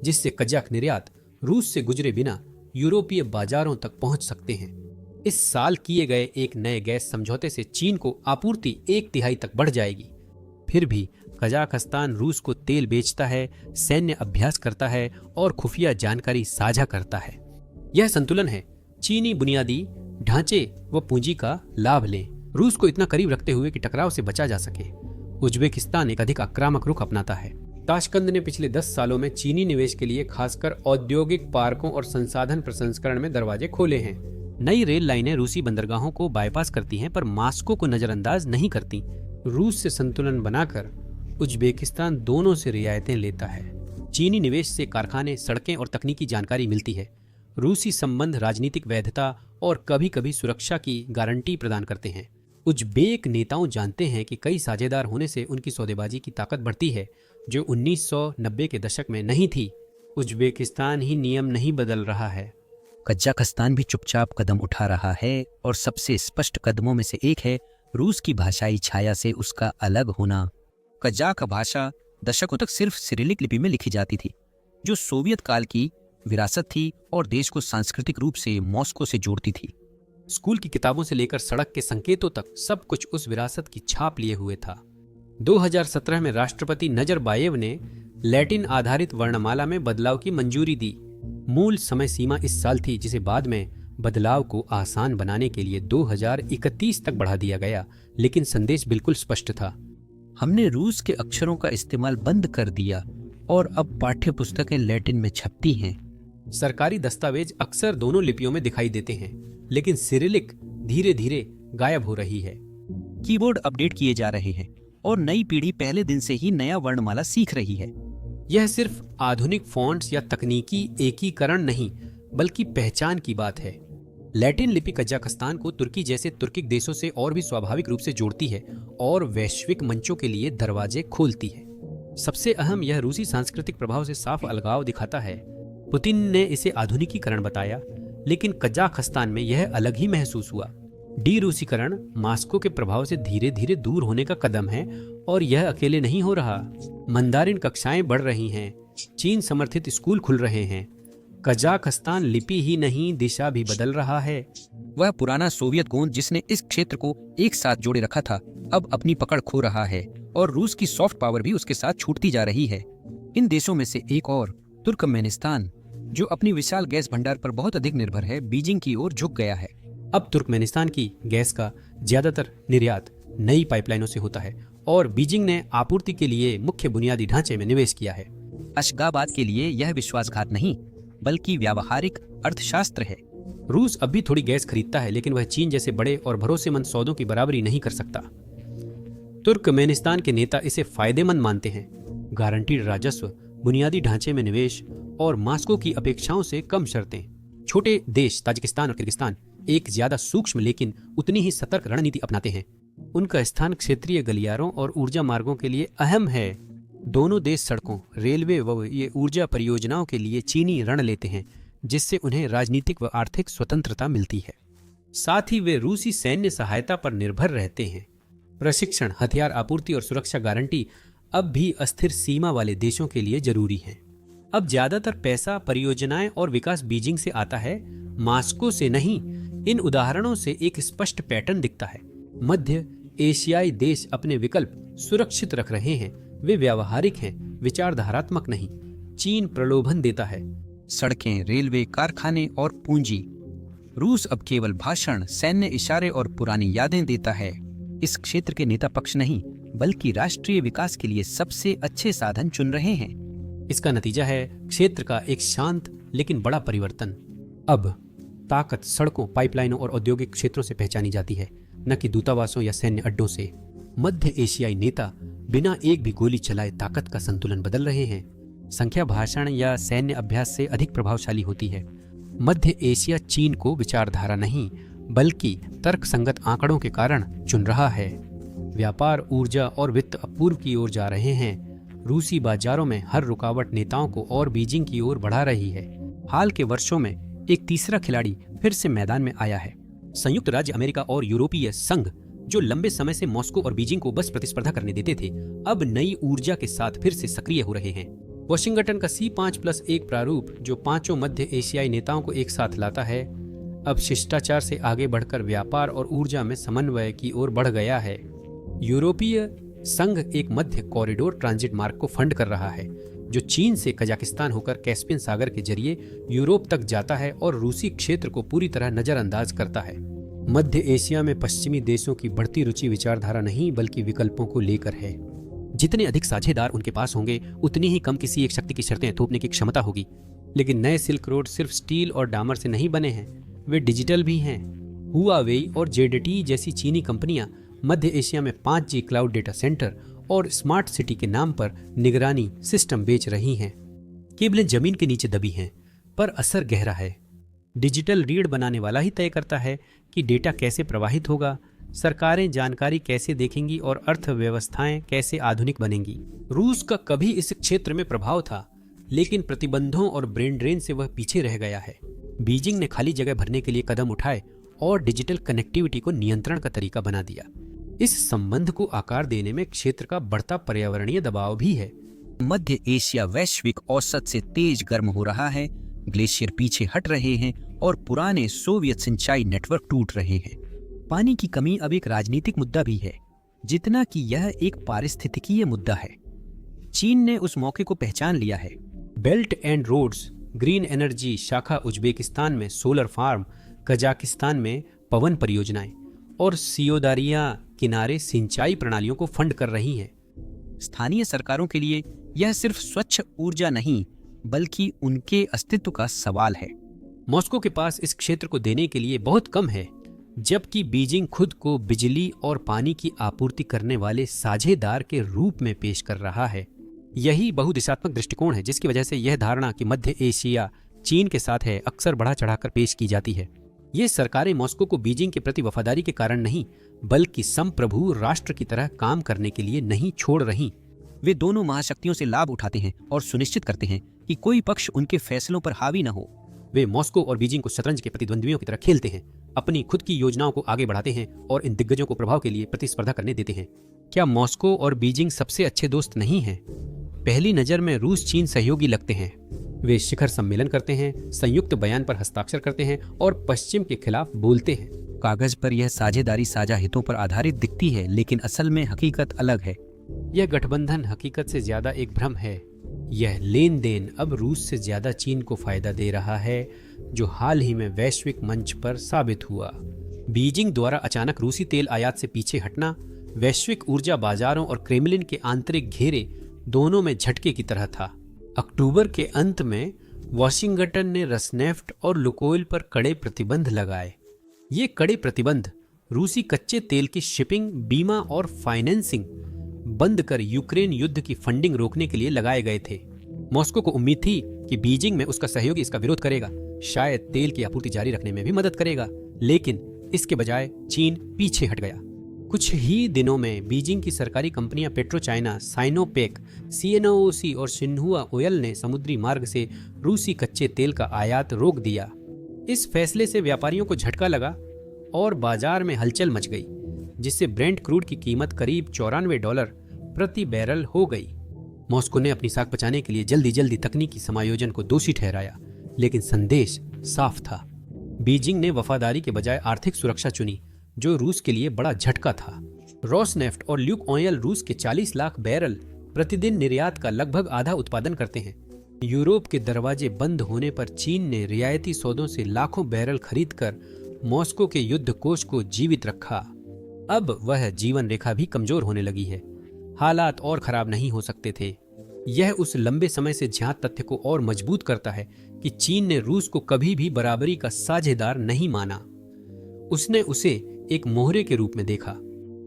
जिससे कजाक निर्यात रूस से गुजरे बिना यूरोपीय बाजारों तक पहुंच सकते हैं। इस साल किए गए एक नए गैस समझौते से चीन को आपूर्ति 1/3 तक बढ़ जाएगी। फिर भी कजाकिस्तान रूस को तेल बेचता है, सैन्य अभ्यास करता है और खुफिया जानकारी साझा करता है। यह संतुलन है। चीनी बुनियादी ढांचे व पूंजी का लाभ लें, रूस को इतना करीब रखते हुए कि टकराव से बचा जा सके। उज्बेकिस्तान एक अधिक आक्रामक रुख अपनाता है। ताशकंद ने पिछले 10 सालों में चीनी निवेश के लिए खासकर औद्योगिक पार्कों और संसाधन प्रसंस्करण में दरवाजे खोले हैं। नई रेल लाइनें रूसी बंदरगाहों को बाईपास करती हैं पर मॉस्को को नजरअंदाज नहीं करती। रूस से संतुलन बनाकर उज्बेकिस्तान दोनों से रियायतें लेता है। चीनी निवेश से कारखाने, सड़कें और तकनीकी जानकारी मिलती है। रूसी संबंध राजनीतिक वैधता और कभी कभी सुरक्षा की गारंटी प्रदान करते हैं। उज्बेक नेताओं जानते हैं कि कई साझेदार होने से उनकी सौदेबाजी की ताकत बढ़ती है, जो 1990 के दशक में नहीं थी। उज्बेकिस्तान ही नियम नहीं बदल रहा है। कजाकिस्तान भी चुपचाप कदम उठा रहा है और सबसे स्पष्ट कदमों में से एक है रूस की भाषाई छाया से उसका अलग होना। कजाक भाषा दशकों तक सिर्फ सिरिलिक लिपि में लिखी जाती थी, जो सोवियत काल की विरासत थी और देश को सांस्कृतिक रूप से मॉस्को से जोड़ती थी। स्कूल की किताबों से लेकर सड़क के संकेतों तक सब कुछ उस विरासत की छाप लिए हुए था। 2017 में राष्ट्रपति नजरबायेव ने लैटिन आधारित वर्णमाला में बदलाव की मंजूरी दी। मूल समय सीमा इस साल थी, जिसे बाद में बदलाव को आसान बनाने के लिए 2031 तक बढ़ा दिया गया, लेकिन संदेश बिल्कुल स्पष्ट था। हमने रूस के अक्षरों का इस्तेमाल बंद कर दिया और अब पाठ्य पुस्तकें लैटिन में छपती हैं। सरकारी दस्तावेज अक्सर दोनों लिपियों में दिखाई देते हैं, लेकिन सिरिलिक धीरे धीरे गायब हो रही है। कीबोर्ड अपडेट किए जा रहे हैं और नई पीढ़ी पहले दिन से ही नया वर्णमाला सीख रही है। यह सिर्फ आधुनिक फॉन्ट्स या तकनीकी एकीकरण नहीं, बल्कि पहचान की बात है। लैटिन लिपि कजाकिस्तान को तुर्की जैसे तुर्किक देशों से और भी स्वाभाविक रूप से जोड़ती है और वैश्विक मंचों के लिए दरवाजे खोलती है। सबसे अहम, यह रूसी सांस्कृतिक प्रभाव से साफ अलगाव दिखाता है। पुतिन ने इसे आधुनिकीकरण बताया, लेकिन कजाकिस्तान में यह अलग ही महसूस हुआ। डी रूसीकरण मॉस्को के प्रभाव से धीरे धीरे दूर होने का कदम है और यह अकेले नहीं हो रहा। मंदारिन कक्षाएं बढ़ रही हैं, चीन समर्थित स्कूल खुल रहे हैं। कजाकिस्तान लिपि ही नहीं, दिशा भी बदल रहा है। वह पुराना सोवियत गोंद जिसने इस क्षेत्र को एक साथ जोड़े रखा था, अब अपनी पकड़ खो रहा है और रूस की सॉफ्ट पावर भी उसके साथ छूटती जा रही है। इन देशों में से एक और, तुर्कमेनिस्तान, जो अपनी विशाल गैस भंडार पर बहुत अधिक निर्भर है, बीजिंग की ओर झुक गया है। अब तुर्कमेनिस्तान की गैस का ज्यादातर निर्यात नई पाइपलाइनों से होता है और बीजिंग ने आपूर्ति के लिए मुख्य बुनियादी ढांचे में निवेश किया है। अशगाबाद के लिए यह विश्वासघात नहीं, बल्कि व्यावहारिक अर्थशास्त्र है। रूस अब भी थोड़ी गैस खरीदता है, लेकिन वह चीन जैसे बड़े और भरोसेमंद सौदों की बराबरी नहीं कर सकता। तुर्कमेनिस्तान के नेता इसे फायदेमंद मानते हैं। गारंटीड राजस्व, बुनियादी ढांचे में निवेश और मॉस्को की अपेक्षाओं से कम शर्तें। छोटे देश ताजिकिस्तान और किर्गिस्तान एक ज्यादा सूक्ष्म लेकिन उतनी ही सतर्क रणनीति अपनाते हैं। उनका स्थान क्षेत्रीय गलियारों और ऊर्जा मार्गों के लिए अहम है। दोनों देश सड़कों, रेलवे व ये ऊर्जा परियोजनाओं के लिए चीनी ऋण लेते हैं, जिससे उन्हें राजनीतिक व आर्थिक स्वतंत्रता मिलती है। साथ ही वे रूसी सैन्य सहायता पर निर्भर रहते हैं। प्रशिक्षण, हथियार आपूर्ति और सुरक्षा गारंटी अब भी अस्थिर सीमा वाले देशों के लिए जरूरी है। अब ज्यादातर पैसा, परियोजनाएं और विकास बीजिंग से आता है, मॉस्को से नहीं। इन उदाहरणों से एक स्पष्ट पैटर्न दिखता है। मध्य एशियाई देश अपने विकल्प सुरक्षित रख रहे हैं। वे व्यावहारिक हैं, विचारधारात्मक नहीं। चीन प्रलोभन देता है। सड़कें, रेलवे, कारखाने और पूंजी। रूस अब केवल भाषण, सैन्य इशारे और पुरानी यादें देता है। इस क्षेत्र के नेता पक्ष नहीं, बल्कि राष्ट्रीय विकास के लिए सबसे अच्छे साधन चुन रहे हैं। इसका नतीजा है क्षेत्र का एक शांत लेकिन बड़ा परिवर्तन। अब ताकत सड़कों, पाइपलाइनों और औद्योगिक क्षेत्रों से पहचानी जाती है, न कि दूतावासों या सैन्य अड्डों से। मध्य एशियाई नेता बिना एक भी गोली चलाए ताकत का संतुलन बदल रहे हैं। संख्या भाषण या सैन्य अभ्यास से अधिक प्रभावशाली होती है। मध्य एशिया चीन को विचारधारा नहीं, बल्कि तर्कसंगत आंकड़ों के कारण चुन रहा है। व्यापार, ऊर्जा और वित्त अब पूर्व की ओर जा रहे हैं। रूसी बाजारों में हर रुकावट नेताओं को और बीजिंग की ओर बढ़ा रही है। हाल के वर्षों में एक तीसरा खिलाड़ी फिर से मैदान में आया है। संयुक्त राज्य अमेरिका और यूरोपीय संघ, जो लंबे समय से मॉस्को और बीजिंग को बस प्रतिस्पर्धा करने देते थे, अब नई ऊर्जा के साथ फिर से सक्रिय हो रहे हैं। वाशिंगटन का C5+1 प्रारूप, जो पांचों मध्य एशियाई नेताओं को एक साथ लाता है, अब शिष्टाचार से आगे बढ़कर व्यापार और ऊर्जा में समन्वय की ओर बढ़ गया है। यूरोपीय संघ एक मध्य कॉरिडोर ट्रांजिट मार्ग को फंड कर रहा है, जो चीन से कजाकिस्तान होकर कैस्पियन सागर के जरिए यूरोप तक जाता है और रूसी क्षेत्र को पूरी तरह नजरअंदाज करता है। मध्य एशिया में पश्चिमी देशों की बढ़ती रुचि विचारधारा नहीं, बल्कि विकल्पों को लेकर है। जितने अधिक साझेदार उनके पास होंगे उतनी ही कम किसी एक शक्ति की शर्तें थोपने की क्षमता होगी। लेकिन नए सिल्क रोड सिर्फ स्टील और डामर से नहीं बने हैं, वे डिजिटल भी हैं। हुआवेई और जेडटी जैसी चीनी कंपनियां मध्य एशिया में 5G क्लाउड डेटा सेंटर और स्मार्ट सिटी के नाम पर निगरानी सिस्टम बेच रही हैं। केबलें जमीन के नीचे दबी हैं, पर असर गहरा है। डिजिटल रीढ़ बनाने वाला ही तय करता है कि डेटा कैसे प्रवाहित होगा, सरकारें जानकारी कैसे देखेंगी और अर्थव्यवस्थाएं कैसे आधुनिक बनेंगी। रूस का कभी इस क्षेत्र में प्रभाव था, लेकिन प्रतिबंधों और ब्रेन ड्रेन से वह पीछे रह गया है। बीजिंग ने खाली जगह भरने के लिए कदम उठाए और डिजिटल कनेक्टिविटी को नियंत्रण का तरीका बना दिया। इस संबंध को आकार देने में क्षेत्र का बढ़ता पर्यावरणीय दबाव भी है। मध्य एशिया वैश्विक औसत से तेज गर्म हो रहा है, ग्लेशियर पीछे हट रहे हैं और पुराने सोवियत सिंचाई नेटवर्क टूट रहे हैं। पानी की कमी अब एक राजनीतिक मुद्दा भी है, जितना कि यह एक पारिस्थितिकीय मुद्दा है। चीन ने उस मौके को पहचान लिया है। Belt and roads green energy शाखा उज्बेकिस्तान में सोलर फार्म, कजाकिस्तान में पवन परियोजनाएं और सियोदारिया किनारे सिंचाई प्रणालियों को फंड कर रही हैं। स्थानीय सरकारों के लिए यह सिर्फ स्वच्छ ऊर्जा नहीं, बल्कि उनके अस्तित्व का सवाल है। मॉस्को के पास इस क्षेत्र को देने के लिए बहुत कम है, जबकि बीजिंग खुद को बिजली और पानी की आपूर्ति करने वाले साझेदार के रूप में पेश कर रहा है। यही बहुदिशात्मक दृष्टिकोण है जिसकी वजह से यह धारणा कि मध्य एशिया चीन के साथ है अक्सर बढ़ा चढ़ाकर पेश की जाती है। ये सरकारें मॉस्को को बीजिंग के प्रति वफादारी के कारण नहीं, बल्कि संप्रभु राष्ट्र की तरह काम करने के लिए नहीं छोड़ रही। वे दोनों महाशक्तियों से लाभ उठाते हैं और सुनिश्चित करते हैं कि कोई पक्ष उनके फैसलों पर हावी न हो। वे मॉस्को और बीजिंग को शतरंज के प्रतिद्वंद्वियों की तरह खेलते हैं, अपनी खुद की योजनाओं को आगे बढ़ाते हैं और इन दिग्गजों को प्रभाव के लिए प्रतिस्पर्धा करने देते हैं। क्या मॉस्को और बीजिंग सबसे अच्छे दोस्त नहीं हैं? पहली नजर में रूस चीन सहयोगी लगते हैं। वे शिखर सम्मेलन करते हैं, संयुक्त बयान पर हस्ताक्षर करते हैं और पश्चिम के खिलाफ बोलते हैं। कागज पर यह साझेदारी साझा हितों पर आधारित दिखती है, लेकिन असल में हकीकत अलग है। यह गठबंधन हकीकत से ज्यादा एक भ्रम है। यह लेन देन अब रूस से ज्यादा चीन को फायदा दे रहा है, जो हाल ही में वैश्विक मंच पर साबित हुआ। बीजिंग द्वारा अचानक रूसी तेल आयात से पीछे हटना वैश्विक ऊर्जा बाजारों और क्रेमलिन के आंतरिक घेरे दोनों में झटके की तरह था। अक्टूबर के अंत में वॉशिंगटन ने रसनेफ्ट और लुकोइल पर कड़े प्रतिबंध लगाए। ये कड़े प्रतिबंध रूसी कच्चे तेल की शिपिंग, बीमा और फाइनेंसिंग बंद कर यूक्रेन युद्ध की फंडिंग रोकने के लिए लगाए गए थे। मॉस्को को उम्मीद थी कि बीजिंग में उसका सहयोगी इसका विरोध करेगा, शायद तेल की आपूर्ति जारी रखने में भी मदद करेगा, लेकिन इसके बजाय चीन पीछे हट गया। कुछ ही दिनों में बीजिंग की सरकारी कंपनियां पेट्रो चाइना, साइनोपेक, CNOOC और सिन्हुआ ऑयल ने समुद्री मार्ग से रूसी कच्चे तेल का आयात रोक दिया। इस फैसले से व्यापारियों को झटका लगा और बाजार में हलचल मच गई, जिससे ब्रेंट क्रूड की कीमत करीब $94 प्रति बैरल हो गई। मॉस्को ने अपनी साख बचाने के लिए जल्दी तकनीकी समायोजन को दोषी ठहराया, लेकिन संदेश साफ था। बीजिंग ने वफादारी के बजाय आर्थिक सुरक्षा चुनी, जो रूस के लिए बड़ा झटका था। रोसनेफ्ट और ल्यूक ऑयल रूस के 40 लाख बैरल प्रतिदिन निर्यात का लगभग आधा उत्पादन करते हैं। यूरोप के दरवाजे बंद होने पर चीन ने रियायती सौदों से लाखों बैरल खरीदकर मॉस्को के युद्ध कोष को जीवित रखा। अब वह जीवन रेखा भी कमजोर होने लगी है। हालात और खराब नहीं हो सकते थे। यह उस लंबे समय से ज्ञात तथ्य को और मजबूत करता है कि चीन ने रूस को कभी भी बराबरी का साझेदार नहीं माना। उसने उसे एक मोहरे के रूप में देखा।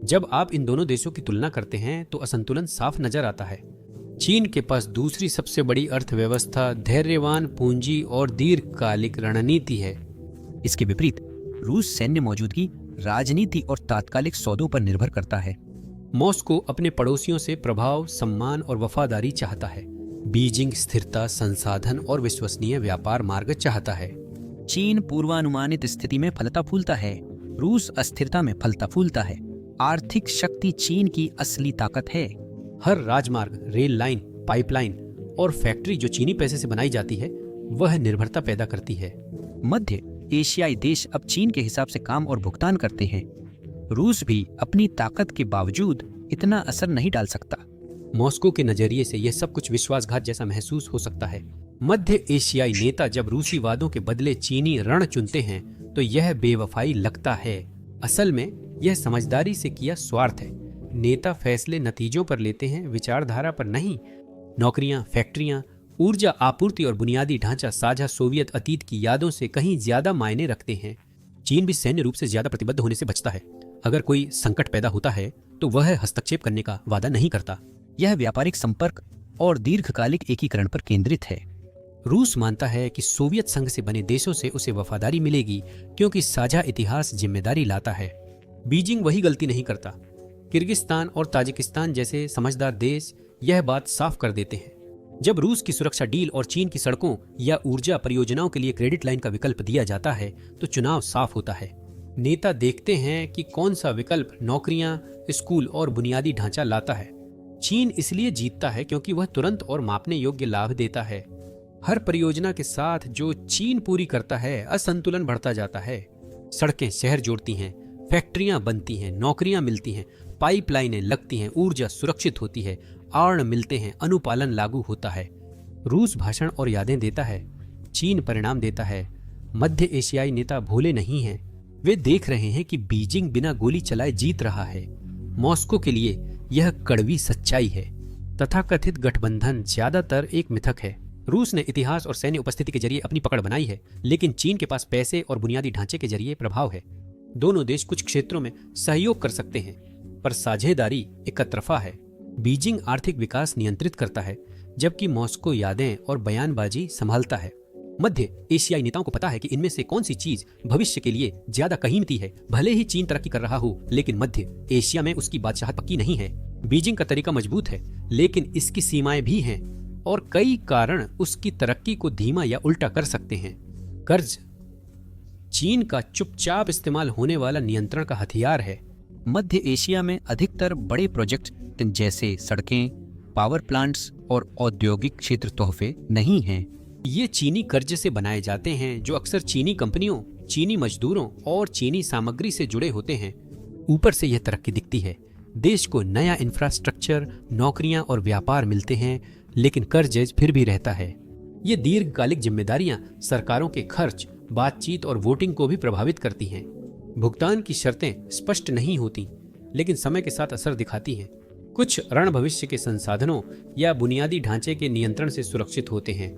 जब आप इन दोनों देशों की तुलना करते हैं तो असंतुलन साफ नजर आता है। चीन के पास दूसरी सबसे बड़ी अर्थव्यवस्था, धैर्यवान पूंजी और दीर्घकालिक रणनीति है। इसके विपरीत रूस सैन्य मौजूदगी, राजनीति और तात्कालिक सौदों पर निर्भर करता है। मॉस्को अपने पड़ोसियों से प्रभाव, सम्मान और वफादारी चाहता है। बीजिंग स्थिरता, संसाधन और विश्वसनीय व्यापार मार्ग चाहता है। चीन पूर्वानुमानित स्थिति में फलता फूलता है, रूस अस्थिरता में फलता फूलता है। आर्थिक शक्ति चीन की असली ताकत है। हर राजमार्ग, रेल लाइन, पाइपलाइन और फैक्ट्री जो चीनी पैसे से बनाई जाती है, वह निर्भरता पैदा करती है। मध्य एशियाई देश अब चीन के हिसाब से काम और भुगतान करते हैं। रूस भी अपनी ताकत के बावजूद इतना असर नहीं डाल सकता। मॉस्को के नजरिए से यह सब कुछ विश्वासघात जैसा महसूस हो सकता है। मध्य एशियाई नेता जब रूसी वादों के बदले चीनी रण चुनते हैं तो यह बेवफाई लगता है। असल में यह समझदारी से किया स्वार्थ है। नेता फैसले नतीजों पर लेते हैं, विचारधारा पर नहीं। नौकरियां, फैक्ट्रियां, ऊर्जा आपूर्ति और बुनियादी ढांचा साझा सोवियत अतीत की यादों से कहीं ज्यादा मायने रखते हैं। चीन भी सैन्य रूप से ज्यादा प्रतिबद्ध होने से बचता है। अगर कोई संकट पैदा होता है तो वह हस्तक्षेप करने का वादा नहीं करता। यह व्यापारिक संपर्क और दीर्घकालिक एकीकरण पर केंद्रित है। रूस मानता है कि सोवियत संघ से बने देशों से उसे वफादारी मिलेगी क्योंकि साझा इतिहास जिम्मेदारी लाता है। बीजिंग वही गलती नहीं करता। किर्गिस्तान और ताजिकिस्तान जैसे समझदार देश यह बात साफ कर देते हैं। जब रूस की सुरक्षा डील और चीन की सड़कों या ऊर्जा परियोजनाओं के लिए क्रेडिट लाइन का विकल्प दिया जाता है तो चुनाव साफ होता है। नेता देखते हैं कि कौन सा विकल्प नौकरियां, स्कूल और बुनियादी ढांचा लाता है। चीन इसलिए जीतता है क्योंकि वह तुरंत और मापने योग्य लाभ देता है। हर परियोजना के साथ जो चीन पूरी करता है, असंतुलन बढ़ता जाता है। सड़कें शहर जोड़ती हैं, फैक्ट्रियां बनती हैं, नौकरियां मिलती हैं, पाइपलाइनें लगती हैं, ऊर्जा सुरक्षित होती है, आड़ मिलते हैं, अनुपालन लागू होता है। रूस भाषण और यादें देता है, चीन परिणाम देता है। मध्य एशियाई नेता भोले नहीं हैं। वे देख रहे हैं कि बीजिंग बिना गोली चलाए जीत रहा है। मॉस्को के लिए यह कड़वी सच्चाई है। तथाकथित गठबंधन ज्यादातर एक मिथक है। रूस ने इतिहास और सैन्य उपस्थिति के जरिए अपनी पकड़ बनाई है, लेकिन चीन के पास पैसे और बुनियादी ढांचे के जरिए प्रभाव है। दोनों देश कुछ क्षेत्रों में सहयोग कर सकते हैं, पर साझेदारी एकतरफा है। बीजिंग आर्थिक विकास नियंत्रित करता है, जबकि मॉस्को यादें और बयानबाजी संभालता है। मध्य एशियाई नेताओं को पता है कि इनमें से कौन सी चीज भविष्य के लिए ज्यादा कीमती है। भले ही चीन तरक्की कर रहा हो, लेकिन मध्य एशिया में उसकी बादशाहत पक्की नहीं है। बीजिंग का तरीका मजबूत है, लेकिन इसकी सीमाएं भी हैं और कई कारण उसकी तरक्की को धीमा या उल्टा कर सकते हैं। कर्ज चीन का चुपचाप इस्तेमाल होने वाला नियंत्रण का हथियार है। मध्य एशिया में अधिकतर बड़े प्रोजेक्ट जैसे सड़कें, पावर प्लांट्स और औद्योगिक क्षेत्र तोहफे नहीं हैं। ये चीनी कर्ज से बनाए जाते हैं, जो अक्सर चीनी कंपनियों, चीनी मजदूरों और चीनी सामग्री से जुड़े होते हैं। ऊपर से यह तरक्की दिखती है, देश को नया इंफ्रास्ट्रक्चर, नौकरियां और व्यापार मिलते हैं, लेकिन कर्ज फिर भी रहता है। ये दीर्घकालिक जिम्मेदारियां सरकारों के खर्च, बातचीत और वोटिंग को भी प्रभावित करती हैं। भुगतान की शर्तें स्पष्ट नहीं होती, लेकिन समय के साथ असर दिखाती हैं। कुछ ऋण भविष्य के संसाधनों या बुनियादी ढांचे के नियंत्रण से सुरक्षित होते हैं।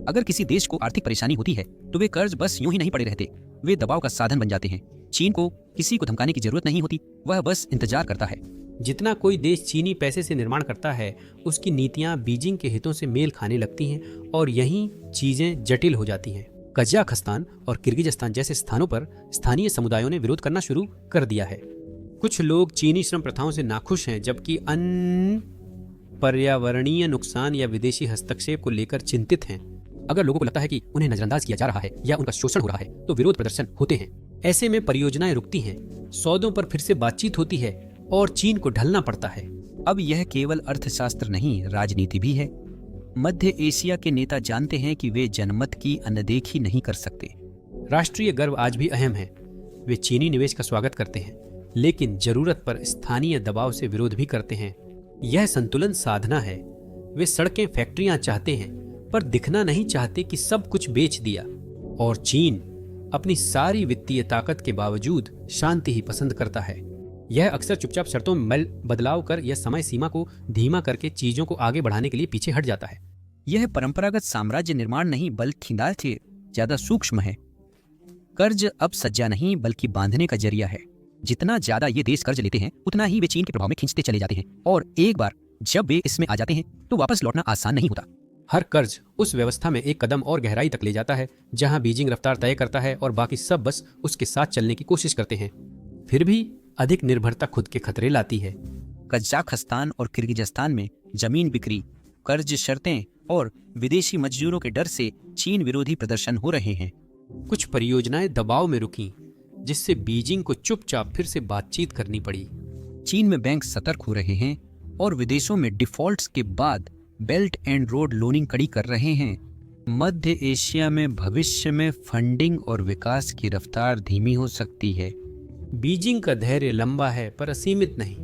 अगर किसी देश को आर्थिक परेशानी होती है तो वे कर्ज बस यूं ही नहीं पड़े रहते, वे दबाव का साधन बन जाते हैं। चीन को किसी को धमकाने की जरूरत नहीं होती, वह बस इंतजार करता है। जितना कोई देश चीनी पैसे से निर्माण करता है, उसकी नीतियां बीजिंग के हितों से मेल खाने लगती हैं और यहीं चीजें जटिल हो जाती हैं। कजाकिस्तान और किर्गिजस्तान जैसे स्थानों पर स्थानीय समुदायों ने विरोध करना शुरू कर दिया है। कुछ लोग चीनी श्रम प्रथाओं से नाखुश हैं, जबकि अन्य पर्यावरणीय नुकसान या विदेशी हस्तक्षेप को लेकर चिंतित हैं। अगर लोगों को लगता है कि उन्हें नजरअंदाज किया जा रहा है या उनका शोषण हो रहा है, तो विरोध प्रदर्शन होते हैं। ऐसे में परियोजनाएं रुकती हैं, सौदों पर फिर से बातचीत होती है और चीन को ढलना पड़ता है। अब यह केवल अर्थशास्त्र नहीं, राजनीति भी है। मध्य एशिया के नेता जानते हैं कि वे जनमत की अनदेखी नहीं कर सकते। राष्ट्रीय गर्व आज भी अहम है। वे चीनी निवेश का स्वागत करते हैं, लेकिन जरूरत पर स्थानीय दबाव से विरोध भी करते हैं। यह संतुलन साधना है। वे सड़कें, फैक्ट्रियां चाहते हैं, पर दिखना नहीं चाहते कि सब कुछ बेच दिया। और चीन अपनी सारी वित्तीय ताकत के बावजूद शांति ही पसंद करता है। यह अक्सर चुपचाप शर्तों में बदलाव कर या समय सीमा को धीमा करके चीजों को आगे बढ़ाने के लिए पीछे हट जाता है। यह परंपरागत साम्राज्य निर्माण नहीं, बल्कि ज्यादा सूक्ष्म है। कर्ज अब सज्जा नहीं, बल्कि बांधने का जरिया है। जितना ज्यादा ये देश कर्ज लेते हैं, उतना ही वे चीन के प्रभाव में खींचते चले जाते हैं, और एक बार जब वे इसमें आ जाते हैं तो वापस लौटना आसान नहीं होता। हर कर्ज उस व्यवस्था में एक कदम और गहराई तक ले जाता है, जहां बीजिंग रफ्तार तय करता है और बाकी सब बस उसके साथ चलने की कोशिश करते हैं। फिर भी अधिक निर्भरता खुद के खतरे लाती है। कजाकिस्तान और किर्गिजस्तान में जमीन बिक्री, कर्ज शर्तें और विदेशी मजदूरों के डर से चीन विरोधी प्रदर्शन हो रहे हैं। कुछ परियोजनाएं दबाव में रुकी, जिससे बीजिंग को चुपचाप फिर से बातचीत करनी पड़ी। चीन में बैंक सतर्क हो रहे हैं और विदेशों में डिफॉल्ट्स के बाद बेल्ट एंड रोड लोनिंग कड़ी कर रहे हैं। मध्य एशिया में भविष्य में फंडिंग और विकास की रफ्तार धीमी हो सकती है। बीजिंग का धैर्य लंबा है, पर असीमित नहीं।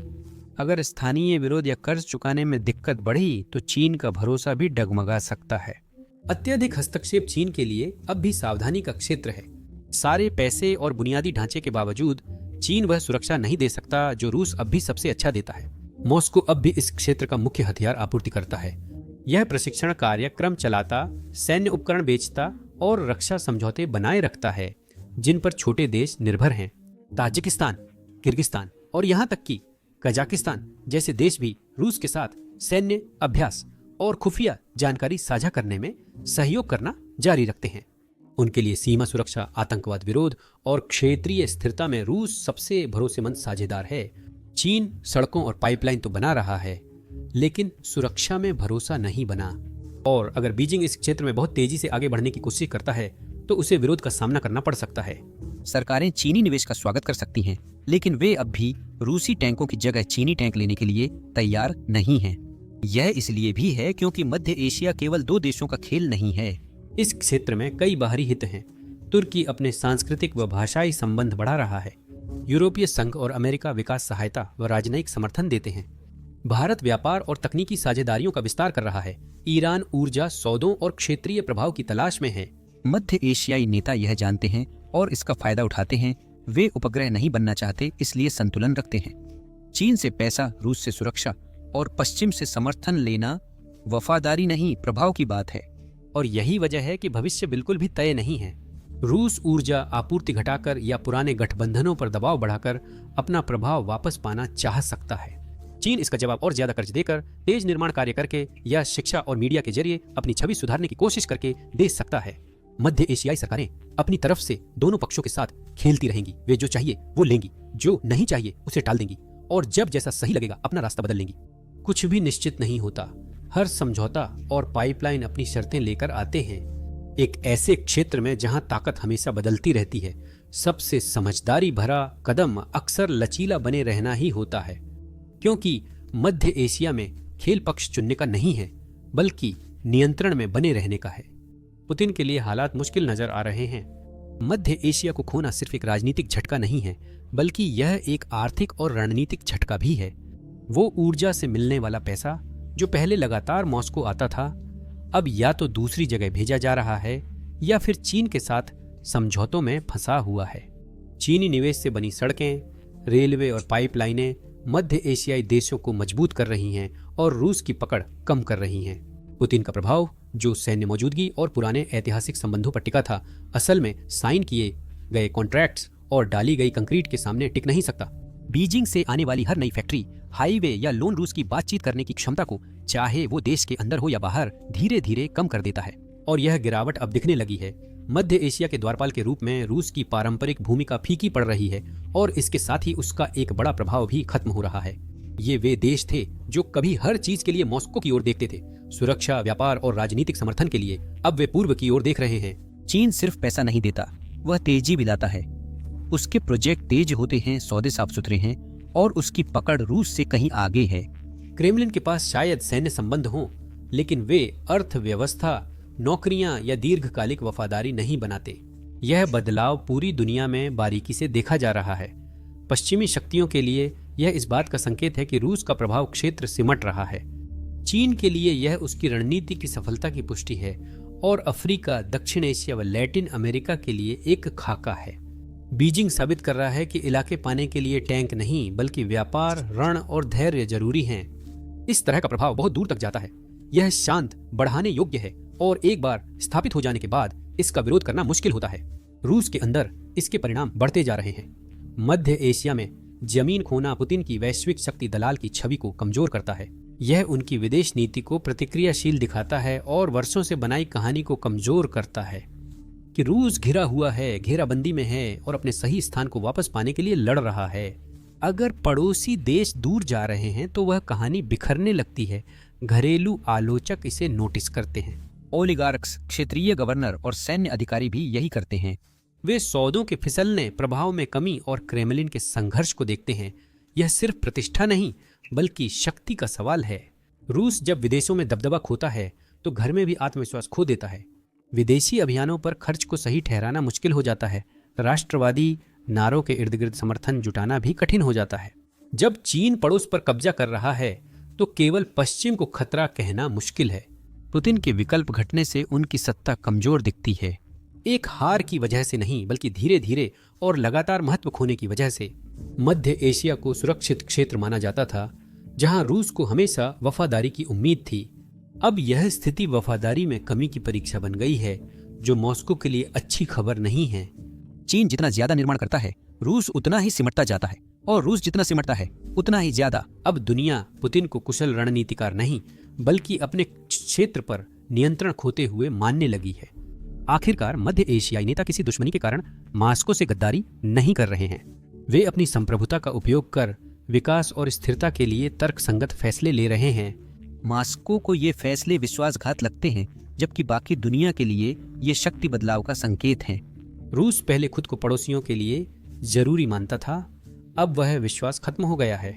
अगर स्थानीय विरोध या कर्ज चुकाने में दिक्कत बढ़ी तो चीन का भरोसा भी डगमगा सकता है। अत्यधिक हस्तक्षेप चीन के लिए अब भी सावधानी का क्षेत्र है। सारे पैसे और बुनियादी ढांचे के बावजूद चीन वह सुरक्षा नहीं दे सकता जो रूस अब भी सबसे अच्छा देता है। मॉस्को अब भी इस क्षेत्र का मुख्य हथियार आपूर्ति करता है। यह प्रशिक्षण कार्यक्रम चलाता, सैन्य उपकरण बेचता और रक्षा समझौते बनाए रखता है जिन पर छोटे देश निर्भर हैं। ताजिकिस्तान, किर्गिस्तान और यहाँ तक कि कजाकिस्तान जैसे देश भी रूस के साथ सैन्य अभ्यास और खुफिया जानकारी साझा करने में सहयोग करना जारी रखते हैं। उनके लिए सीमा सुरक्षा, आतंकवाद विरोध और क्षेत्रीय स्थिरता में रूस सबसे भरोसेमंद साझेदार है। चीन सड़कों और पाइपलाइन तो बना रहा है, लेकिन सुरक्षा में भरोसा नहीं बना। और अगर बीजिंग इस क्षेत्र में बहुत तेजी से आगे बढ़ने की कोशिश करता है तो उसे विरोध का सामना करना पड़ सकता है। सरकारें चीनी निवेश का स्वागत कर सकती हैं, लेकिन वे अब भी रूसी टैंकों की जगह चीनी टैंक लेने के लिए तैयार नहीं हैं। यह इसलिए भी है क्योंकि मध्य एशिया केवल दो देशों का खेल नहीं है। इस क्षेत्र में कई बाहरी हित हैं। तुर्की अपने सांस्कृतिक व भाषाई संबंध बढ़ा रहा है। यूरोपीय संघ और अमेरिका विकास सहायता व राजनयिक समर्थन देते हैं। भारत व्यापार और तकनीकी साझेदारियों का विस्तार कर रहा है। ईरान ऊर्जा, सौदों और क्षेत्रीय प्रभाव की तलाश में है। मध्य एशियाई नेता यह जानते हैं और इसका फायदा उठाते हैं। वे उपग्रह नहीं बनना चाहते, इसलिए संतुलन रखते हैं। चीन से पैसा, रूस से सुरक्षा और पश्चिम से समर्थन लेना वफादारी नहीं, प्रभाव की बात है। और यही वजह है कि भविष्य बिल्कुल भी तय नहीं है। रूस ऊर्जा आपूर्ति घटाकर या पुराने गठबंधनों पर दबाव बढ़ाकर अपना प्रभाव वापस पाना चाह सकता है। चीन इसका जवाब और ज्यादा कर्ज देकर, तेज निर्माण कार्य करके या शिक्षा और मीडिया के जरिए अपनी छवि सुधारने की कोशिश करके दे सकता है। मध्य एशियाई सरकारें अपनी तरफ से दोनों पक्षों के साथ खेलती रहेंगी। वे जो चाहिए वो लेंगी, जो नहीं चाहिए उसे टाल देंगी और जब जैसा सही लगेगा अपना रास्ता बदल लेंगी। कुछ भी निश्चित नहीं होता। हर समझौता और पाइपलाइन अपनी शर्तें लेकर आते हैं। एक ऐसे क्षेत्र में जहां ताकत हमेशा बदलती रहती है, सबसे समझदारी भरा कदम अक्सर लचीला बने रहना ही होता है, क्योंकि मध्य एशिया में खेल पक्ष चुनने का नहीं है, बल्कि नियंत्रण में बने रहने का है। पुतिन के लिए हालात मुश्किल नजर आ रहे हैं। मध्य एशिया को खोना सिर्फ एक राजनीतिक झटका नहीं है, बल्कि यह एक आर्थिक और रणनीतिक झटका भी है। वो ऊर्जा से मिलने वाला पैसा जो पहले लगातार मॉस्को आता था, अब या तो दूसरी जगह भेजा जा रहा है या फिर चीन के साथ समझौतों में फंसा हुआ है। चीनी निवेश से बनी सड़कें, रेलवे और पाइपलाइनें मध्य एशियाई देशों को मजबूत कर रही हैं और रूस की पकड़ कम कर रही हैं। पुतिन का प्रभाव, जो सैन्य मौजूदगी और पुराने ऐतिहासिक संबंधों पर टिका था, असल में साइन किए गए कॉन्ट्रैक्ट्स और डाली गई कंक्रीट के सामने टिक नहीं सकता। बीजिंग से आने वाली हर नई फैक्ट्री, हाईवे या लोन रूस की बातचीत करने की क्षमता को, चाहे वो देश के अंदर हो या बाहर, धीरे धीरे कम कर देता है। और यह गिरावट अब दिखने लगी है। मध्य एशिया के द्वारपाल के रूप में रूस की पारंपरिक भूमिका फीकी पड़ रही है और इसके साथ ही उसका एक बड़ा प्रभाव भी खत्म हो रहा है। ये वे देश थे जो कभी हर चीज के लिए मॉस्को की ओर देखते थे, सुरक्षा, व्यापार और राजनीतिक समर्थन के लिए। अब वे पूर्व की ओर देख रहे हैं। चीन सिर्फ पैसा नहीं देता, वह तेजी भी लाता है। उसके प्रोजेक्ट तेज होते हैं, सौदे साफ सुथरे हैं और उसकी पकड़ रूस से कहीं आगे है। क्रेमलिन के पास शायद सैन्य संबंध हों, लेकिन वे अर्थव्यवस्था, नौकरियां या दीर्घकालिक वफादारी नहीं बनाते। यह बदलाव पूरी दुनिया में बारीकी से देखा जा रहा है। पश्चिमी शक्तियों के लिए यह इस बात का संकेत है कि रूस का प्रभाव क्षेत्र सिमट रहा है। चीन के लिए यह उसकी रणनीति की सफलता की पुष्टि है और अफ्रीका, दक्षिण एशिया व लैटिन अमेरिका के लिए एक खाका है। बीजिंग साबित कर रहा है कि इलाके पाने के लिए टैंक नहीं, बल्कि व्यापार, रण और धैर्य जरूरी हैं। इस तरह का प्रभाव बहुत दूर तक जाता है। यह शांत, बढ़ाने योग्य है और एक बार स्थापित हो जाने के बाद इसका विरोध करना मुश्किल होता है। रूस के अंदर इसके परिणाम बढ़ते जा रहे हैं। मध्य एशिया में जमीन खोना पुतिन की वैश्विक शक्ति दलाल की छवि को कमजोर करता है। यह उनकी विदेश नीति को प्रतिक्रियाशील दिखाता है और वर्षों से बनाई कहानी को कमजोर करता है कि रूस घिरा हुआ है, घेराबंदी में है और अपने सही स्थान को वापस पाने के लिए लड़ रहा है। अगर पड़ोसी देश दूर जा रहे हैं तो वह कहानी बिखरने लगती है। घरेलू आलोचक इसे नोटिस करते हैं। ओलिगार्क्स, क्षेत्रीय गवर्नर और सैन्य अधिकारी भी यही करते हैं। वे सौदों के फिसलने, प्रभाव में कमी और क्रेमलिन के संघर्ष को देखते हैं। यह सिर्फ प्रतिष्ठा नहीं, बल्कि शक्ति का सवाल है। रूस जब विदेशों में दबदबा खोता है तो घर में भी आत्मविश्वास खो देता है। विदेशी अभियानों पर खर्च को सही ठहराना मुश्किल हो जाता है। राष्ट्रवादी नारों के इर्द गिर्द समर्थन जुटाना भी कठिन हो जाता है। जब चीन पड़ोस पर कब्जा कर रहा है तो केवल पश्चिम को खतरा कहना मुश्किल है। पुतिन के विकल्प घटने से उनकी सत्ता कमजोर दिखती है। एक हार की वजह से नहीं, बल्कि धीरे धीरे और लगातार महत्व खोने की वजह से। मध्य एशिया को सुरक्षित क्षेत्र माना जाता था, जहां रूस को हमेशा वफादारी की उम्मीद थी। अब यह स्थिति वफादारी में कमी की परीक्षा बन गई है, जो मॉस्को के लिए अच्छी खबर नहीं है। चीन जितना ज्यादा निर्माण करता है, रूस उतना ही सिमटता जाता है, और रूस जितना सिमटता है उतना ही ज्यादा। अब दुनिया पुतिन को कुशल रणनीतिकार नहीं, बल्कि अपने क्षेत्र पर नियंत्रण खोते हुए मानने लगी है। आखिरकार मध्य एशियाई नेता किसी दुश्मनी के कारण मॉस्को से गद्दारी नहीं कर रहे हैं। वे अपनी संप्रभुता का उपयोग कर विकास और स्थिरता के लिए तर्कसंगत फैसले ले रहे हैं। मॉस्को को ये फैसले विश्वासघात लगते हैं, जबकि बाकी दुनिया के लिए ये शक्ति बदलाव का संकेत हैं। रूस पहले खुद को पड़ोसियों के लिए जरूरी मानता था, अब वह विश्वास खत्म हो गया है।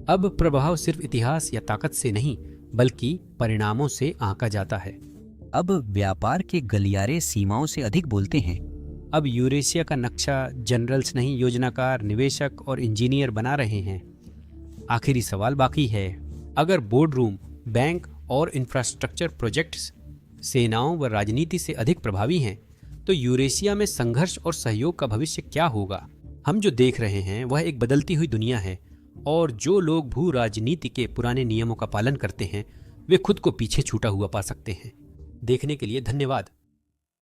अब प्रभाव सिर्फ इतिहास या ताकत से नहीं, बल्कि परिणामों से आंका जाता है। अब व्यापार के गलियारे सीमाओं से अधिक बोलते हैं। अब यूरेशिया का नक्शा जनरल्स नहीं, योजनाकार, निवेशक और इंजीनियर बना रहे हैं। आखिरी सवाल बाकी है, अगर बोर्ड रूम, बैंक और इंफ्रास्ट्रक्चर प्रोजेक्ट्स सेनाओं व राजनीति से अधिक प्रभावी हैं, तो यूरेशिया में संघर्ष और सहयोग का भविष्य क्या होगा? हम जो देख रहे हैं वह एक बदलती हुई दुनिया है, और जो लोग भू राजनीति के पुराने नियमों का पालन करते हैं, वे खुद को पीछे छूटा हुआ पा सकते हैं। देखने के लिए धन्यवाद।